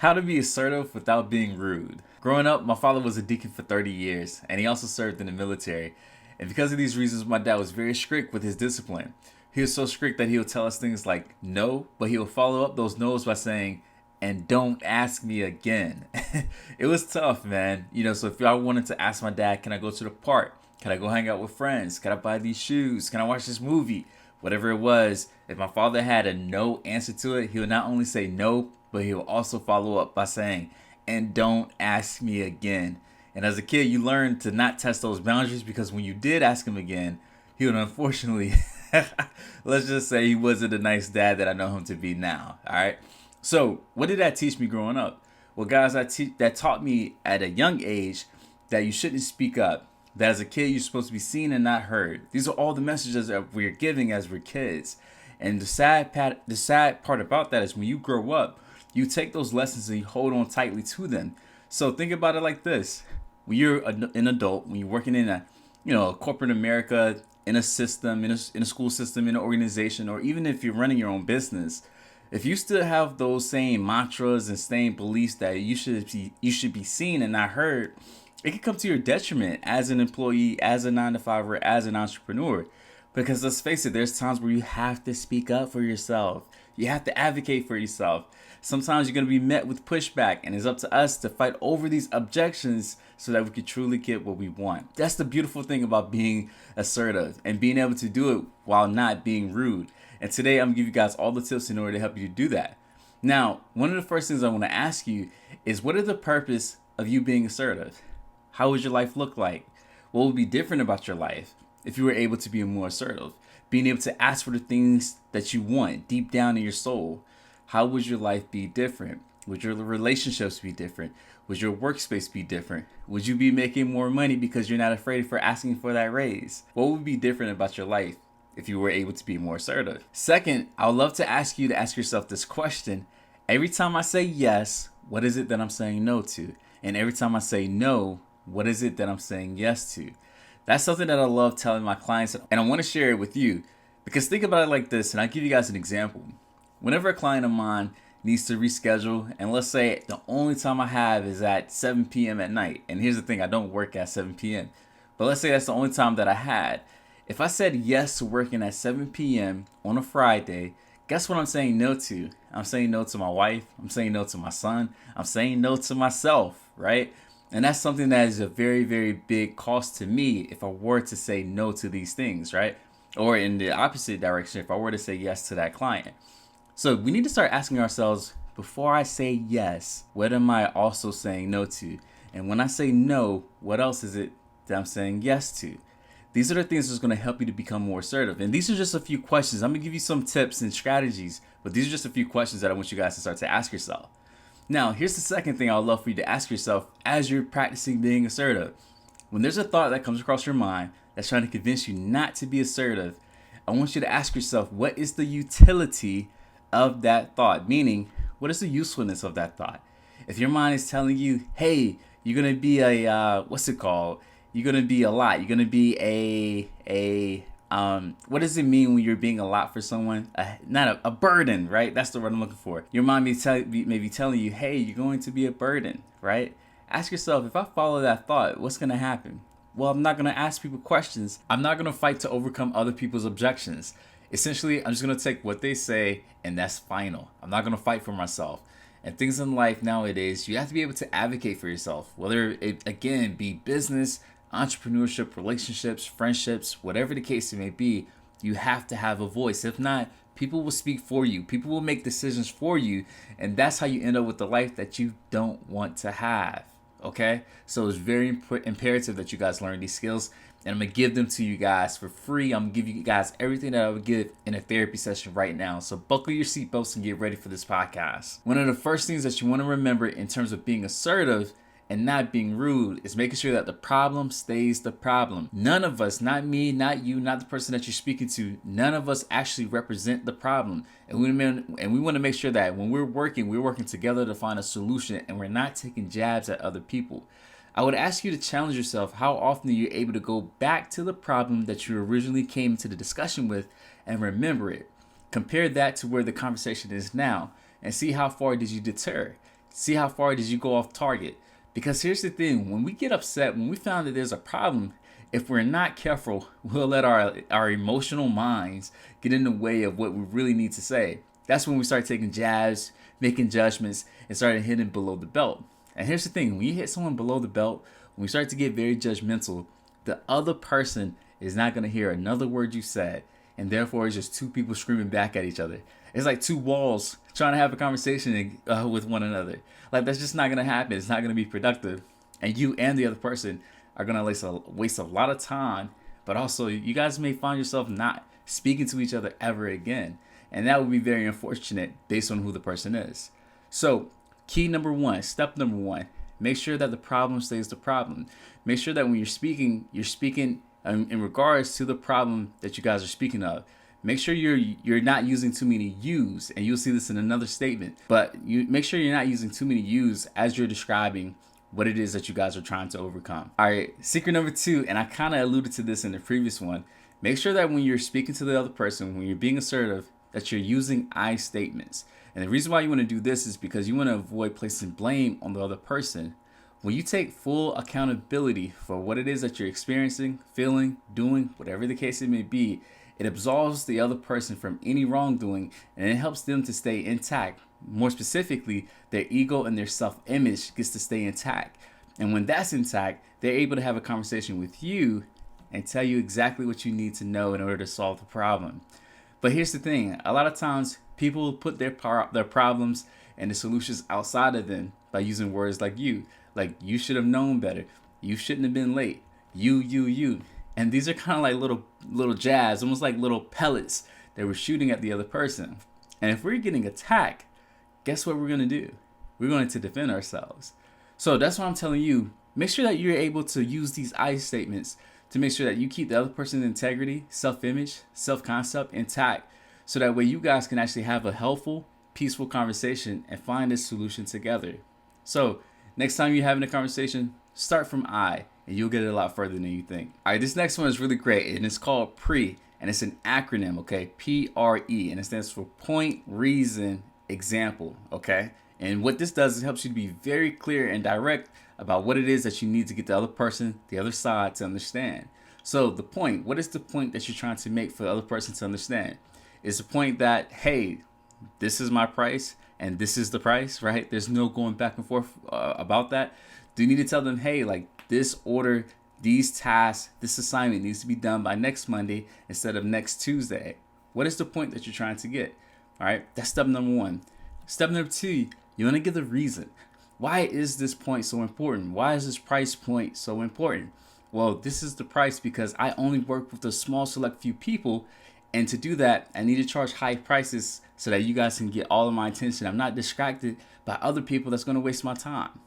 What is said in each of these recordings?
How to be assertive without being rude. Growing up, my father was a deacon for 30 years, and he also served in the military. And because of these reasons, my dad was very strict with his discipline. He was so strict that he would tell us things like no, but he would follow up those no's by saying, and don't ask me again. It was tough, man. So if I wanted to ask my dad, can I go to the park? Can I go hang out with friends? Can I buy these shoes? Can I watch this movie? Whatever it was, if my father had a no answer to it, he would not only say no, but he will also follow up by saying, and don't ask me again. And as a kid, you learn to not test those boundaries because when you did ask him again, he would unfortunately, let's just say he wasn't a nice dad that I know him to be now. All right. So what did that teach me growing up? Well, guys, that taught me at a young age that you shouldn't speak up. That as a kid, you're supposed to be seen and not heard. These are all the messages that we're giving as we're kids. And the sad part about that is when you grow up, you take those lessons and you hold on tightly to them. So think about it like this. When you're an adult, when you're working in a corporate America, in a system, in a school system, in an organization, or even if you're running your own business, if you still have those same mantras and same beliefs that you should be seen and not heard, it can come to your detriment as an employee, as a 9-to-5, as an entrepreneur. Because let's face it, there's times where you have to speak up for yourself. You have to advocate for yourself. Sometimes you're going to be met with pushback, and it's up to us to fight over these objections so that we can truly get what we want. That's the beautiful thing about being assertive and being able to do it while not being rude. And today I'm going to give you guys all the tips in order to help you do that. Now, one of the first things I want to ask you is, what is the purpose of you being assertive? How would your life look like? What would be different about your life if you were able to be more assertive? Being able to ask for the things that you want deep down in your soul. How would your life be different? Would your relationships be different? Would your workspace be different? Would you be making more money because you're not afraid for asking for that raise? What would be different about your life if you were able to be more assertive? Second, I would love to ask you to ask yourself this question. Every time I say yes, what is it that I'm saying no to? And every time I say no, what is it that I'm saying yes to? That's something that I love telling my clients, and I want to share it with you because think about it like this, and I'll give you guys an example. Whenever a client of mine needs to reschedule, and let's say the only time I have is at 7 p.m. at night, and here's the thing, I don't work at 7 p.m., but let's say that's the only time that I had. If I said yes to working at 7 p.m. on a Friday, guess what I'm saying no to? I'm saying no to my wife. I'm saying no to my son. I'm saying no to myself, right? And that's something that is a very, very big cost to me if I were to say no to these things, right? Or in the opposite direction, if I were to say yes to that client. So we need to start asking ourselves, before I say yes, what am I also saying no to? And when I say no, what else is it that I'm saying yes to? These are the things that's going to help you to become more assertive. And these are just a few questions. I'm going to give you some tips and strategies, but these are just a few questions that I want you guys to start to ask yourself. Now, here's the second thing I would love for you to ask yourself as you're practicing being assertive. When there's a thought that comes across your mind that's trying to convince you not to be assertive, I want you to ask yourself, what is the utility of that thought? Meaning, what is the usefulness of that thought? If your mind is telling you, hey, you're going to be you're going to be a lot. You're going to be what does it mean when you're being a lot for someone? Not a burden, right? That's the word I'm looking for. Your mind may be telling you, hey, you're going to be a burden, right? Ask yourself, if I follow that thought, what's going to happen? Well, I'm not going to ask people questions. I'm not going to fight to overcome other people's objections. Essentially, I'm just going to take what they say, and that's final. I'm not going to fight for myself. And things in life nowadays, you have to be able to advocate for yourself, whether it, again, be business, entrepreneurship, relationships, friendships, whatever the case it may be. You have to have a voice. If not, people will speak for you. People will make decisions for you. And that's how you end up with the life that you don't want to have. Okay? So it's very imperative that you guys learn these skills. And I'm going to give them to you guys for free. I'm going to give you guys everything that I would give in a therapy session right now. So buckle your seatbelts and get ready for this podcast. One of the first things that you want to remember in terms of being assertive and not being rude is making sure that the problem stays the problem. None of us, not me, not you, not the person that you're speaking to, none of us actually represent the problem. And we want to make sure that when we're working together to find a solution, and we're not taking jabs at other people. I would ask you to challenge yourself how often are you able to go back to the problem that you originally came into the discussion with and remember it. Compare that to where the conversation is now and see how far did you deter. See how far did you go off target? Because here's the thing, when we get upset, when we found that there's a problem, if we're not careful, we'll let our emotional minds get in the way of what we really need to say. That's when we start taking jabs, making judgments, and starting hitting below the belt. And here's the thing, when you hit someone below the belt, when we start to get very judgmental, the other person is not going to hear another word you said. And therefore, it's just two people screaming back at each other. It's like two walls trying to have a conversation with one another. Like, that's just not going to happen. It's not going to be productive. And you and the other person are going to waste a lot of time. But also, you guys may find yourself not speaking to each other ever again. And that would be very unfortunate based on who the person is. So, key number one, step number one, make sure that the problem stays the problem. Make sure that when you're speaking in regards to the problem that you guys are speaking of. Make sure you're not using too many yous, and you'll see this in another statement. But you make sure you're not using too many yous as you're describing what it is that you guys are trying to overcome. All right, secret number two, and I kind of alluded to this in the previous one. Make sure that when you're speaking to the other person, when you're being assertive, that you're using I statements. And the reason why you want to do this is because you want to avoid placing blame on the other person. When you take full accountability for what it is that you're experiencing, feeling, doing, whatever the case it may be, it absolves the other person from any wrongdoing, and it helps them to stay intact. More specifically, their ego and their self-image gets to stay intact. And when that's intact, they're able to have a conversation with you and tell you exactly what you need to know in order to solve the problem. But here's the thing, a lot of times people put their problems and the solutions outside of them by using words like you. Like, you should have known better. You shouldn't have been late. You. And these are kind of like little jabs, almost like little pellets that we're shooting at the other person. And if we're getting attacked, guess what we're going to do? We're going to defend ourselves. So that's why I'm telling you, make sure that you're able to use these I statements to make sure that you keep the other person's integrity, self-image, self-concept intact, so that way you guys can actually have a helpful, peaceful conversation and find a solution together. So next time you're having a conversation, start from I, and you'll get it a lot further than you think. All right, this next one is really great, and it's called PRE, and it's an acronym, okay? PRE, and it stands for point, reason, example, okay? And what this does is helps you to be very clear and direct about what it is that you need to get the other person, the other side, to understand. So the point, what is the point that you're trying to make for the other person to understand? It's the point that, hey, this is my price and this is the price, right? There's no going back and forth about that. Do you need to tell them, hey, like, this order, these tasks, this assignment needs to be done by next Monday instead of next Tuesday? What is the point that you're trying to get? All right, that's step number one. Step number two, you want to give the reason. Why is this point so important? Why is this price point so important? Well, this is the price because I only work with a small select few people. And to do that, I need to charge high prices so that you guys can get all of my attention. I'm not distracted by other people that's going to waste my time.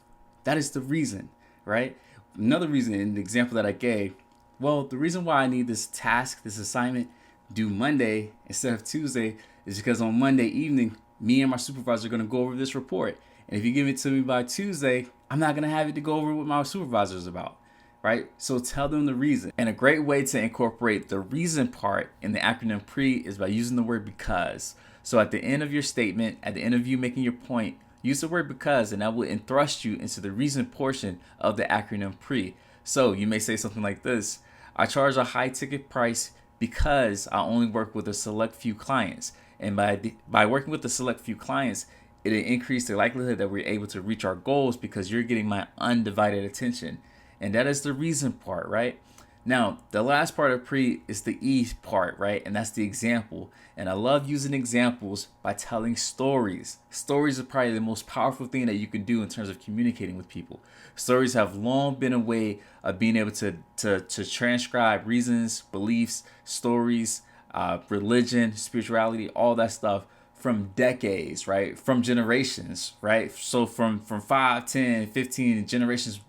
That is the reason, right? Another reason in the example that I gave, well, the reason why I need this task, this assignment due Monday instead of Tuesday is because on Monday evening, me and my supervisor are going to go over this report. And if you give it to me by Tuesday, I'm not going to have it to go over what my supervisor is about. Right? So tell them the reason. And a great way to incorporate the reason part in the acronym PRE is by using the word because. So at the end of your statement, at the end of you making your point, use the word because, and that will entrust you into the reason portion of the acronym PRE. So you may say something like this: I charge a high ticket price because I only work with a select few clients. And by working with a select few clients, it'll increase the likelihood that we're able to reach our goals because you're getting my undivided attention. And that is the reason part, right? Now, the last part of PRE is the E part, right? And that's the example. And I love using examples by telling stories. Stories are probably the most powerful thing that you can do in terms of communicating with people. Stories have long been a way of being able to transcribe reasons, beliefs, stories, religion, spirituality, all that stuff from decades, right? From generations, right? So from 5, 10, 15 generations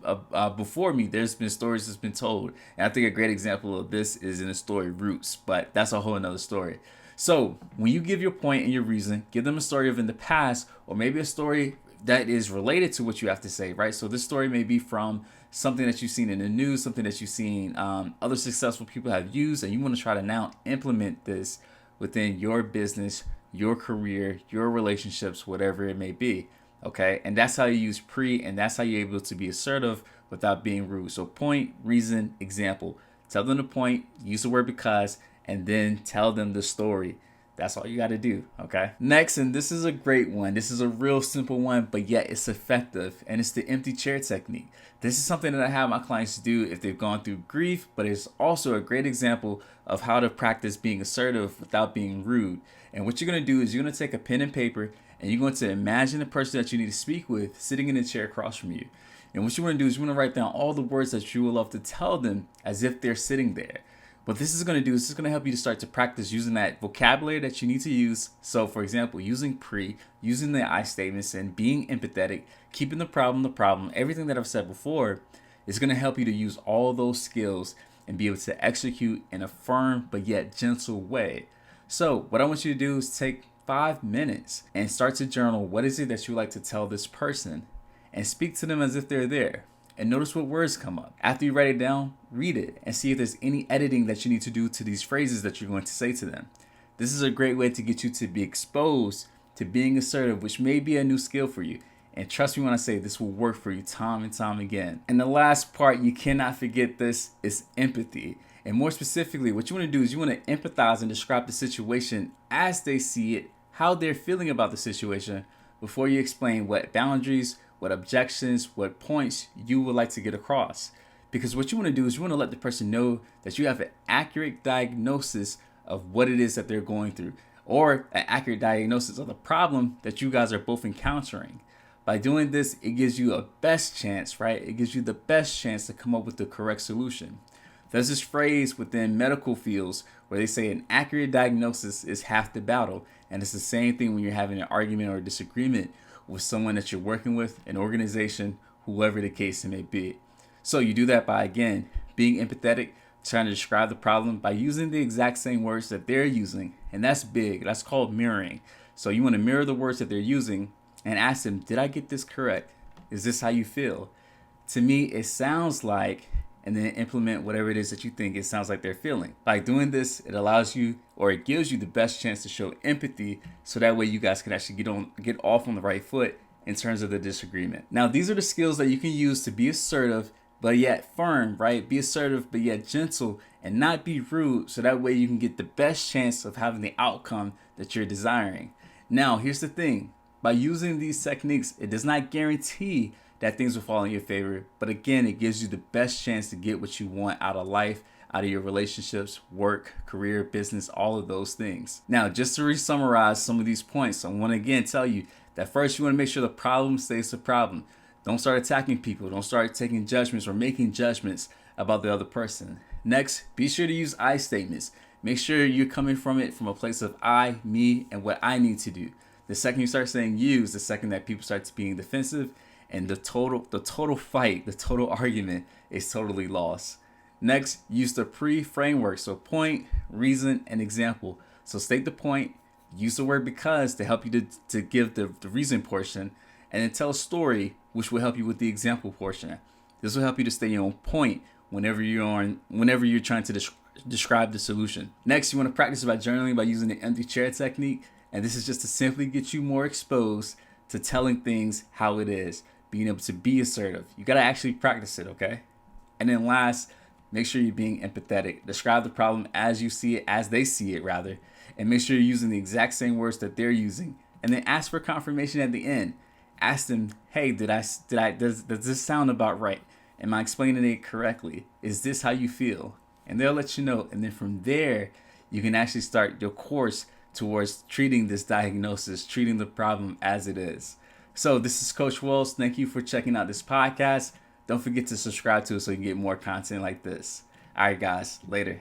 before me, there's been stories that's been told. And I think a great example of this is in the story Roots, but that's a whole another story. So when you give your point and your reason, give them a story of in the past, or maybe a story that is related to what you have to say, right? So this story may be from something that you've seen in the news, something that you've seen other successful people have used, and you want to try to now implement this within your business, your career, your relationships, whatever it may be. Okay, and that's how you use pre, and that's how you're able to be assertive without being rude. So point, reason, example. Tell them the point, use the word because, and then tell them the story. That's all you got to do. Okay. Next, and this is a great one. This is a real simple one, but yet it's effective, and it's the empty chair technique. This is something that I have my clients do if they've gone through grief, but it's also a great example of how to practice being assertive without being rude. And what you're going to do is you're going to take a pen and paper, and you're going to imagine the person that you need to speak with sitting in the chair across from you. And what you want to do is you want to write down all the words that you would love to tell them as if they're sitting there. What this is going to do is it's going to help you to start to practice using that vocabulary that you need to use. So, for example, using pre, using the I statements, and being empathetic, keeping the problem, everything that I've said before is going to help you to use all those skills and be able to execute in a firm but yet gentle way. So, what I want you to do is take 5 minutes and start to journal what is it that you like to tell this person and speak to them as if they're there. And notice what words come up. After you write it down, read it and see if there's any editing that you need to do to these phrases that you're going to say to them. This is a great way to get you to be exposed to being assertive, which may be a new skill for you. And trust me when I say this will work for you time and time again. And the last part, you cannot forget this, is empathy. And more specifically, what you want to do is you want to empathize and describe the situation as they see it, how they're feeling about the situation, before you explain what boundaries, what objections, what points you would like to get across. Because what you want to do is you want to let the person know that you have an accurate diagnosis of what it is that they're going through, or an accurate diagnosis of the problem that you guys are both encountering. By doing this, it gives you a best chance, right? It gives you the best chance to come up with the correct solution. There's this phrase within medical fields where they say an accurate diagnosis is half the battle. And it's the same thing when you're having an argument or a disagreement with someone that you're working with, an organization, whoever the case may be. So you do that by, again, being empathetic, trying to describe the problem by using the exact same words that they're using. And that's big. That's called mirroring. So you want to mirror the words that they're using and ask them, did I get this correct? Is this how you feel? To me, it sounds like, and then implement whatever it is that you think it sounds like they're feeling. By doing this, it allows you, or it gives you the best chance to show empathy, so that way you guys can actually get off on the right foot in terms of the disagreement. Now, these are the skills that you can use to be assertive, but yet firm, right? Be assertive, but yet gentle, and not be rude, so that way you can get the best chance of having the outcome that you're desiring. Now, here's the thing. By using these techniques, it does not guarantee that things will fall in your favor. But again, it gives you the best chance to get what you want out of life, out of your relationships, work, career, business, all of those things. Now, just to re-summarize some of these points, I want to again tell you that first you want to make sure the problem stays the problem. Don't start attacking people. Don't start taking judgments or making judgments about the other person. Next, be sure to use I statements. Make sure you're coming from it from a place of I, me, and what I need to do. The second you start saying you is the second that people start being defensive, and the total fight, the total argument is totally lost. Next, use the pre-framework. So point, reason, and example. So state the point, use the word because to help you to give the reason portion, and then tell a story, which will help you with the example portion. This will help you to stay on point whenever you're trying to describe the solution. Next, you want to practice by journaling by using the empty chair technique. And this is just to simply get you more exposed to telling things how it is, being able to be assertive. You got to actually practice it, okay? And then last, make sure you're being empathetic. Describe the problem as you see it, as they see it rather, and make sure you're using the exact same words that they're using. And then ask for confirmation at the end. Ask them, hey, does this sound about right? Am I explaining it correctly? Is this how you feel? And they'll let you know. And then from there, you can actually start your course towards treating this diagnosis, treating the problem as it is. So this is Coach Wells. Thank you for checking out this podcast. Don't forget to subscribe to it so you can get more content like this. All right, guys, later.